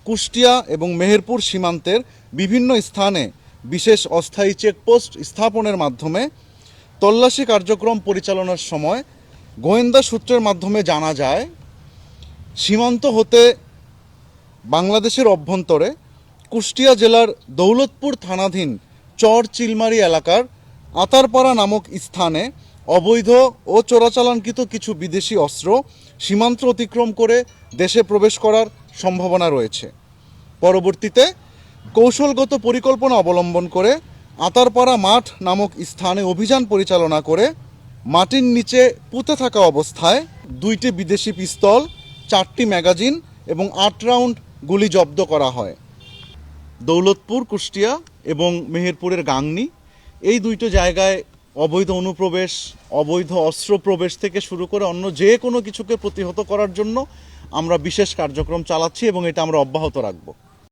কুষ্টিয়া এবং মেহেরপুর সীমান্তের বিভিন্ন স্থানে বিশেষ অস্থায়ী চেকপোস্ট স্থাপনের মাধ্যমে তল্লাশি কার্যক্রম পরিচালনার সময় গোয়েন্দা সূত্রের মাধ্যমে জানা যায় সীমান্ত হতে বাংলাদেশের অভ্যন্তরে কুষ্টিয়া জেলার দৌলতপুর থানাধীন চর চিলমারি এলাকার আতারপাড়া নামক স্থানে অবৈধ ও চোরাচালানকৃত কিছু বিদেশি অস্ত্র সীমান্ত অতিক্রম করে দেশে প্রবেশ করার সম্ভাবনা রয়েছে। পরবর্তীতে কৌশলগত পরিকল্পনা অবলম্বন করে আতারপাড়া মাঠ নামক স্থানে অভিযান পরিচালনা করে মাটির নিচে পুঁতে থাকা অবস্থায় 2টি বিদেশি পিস্তল, 4টি ম্যাগাজিন এবং 8 রাউন্ড গুলি জব্দ করা হয়। দৌলতপুর, কুষ্টিয়া এবং মেহেরপুরের গাংনী এই 2টো জায়গায় অবৈধ অনুপ্রবেশ, অবৈধ অস্ত্র প্রবেশ থেকে শুরু করে অন্য যে কোনো কিছুকে প্রতিহত করার জন্য আমরা বিশেষ কার্যক্রম চালাচ্ছি এবং এটা আমরা অব্যাহত রাখব।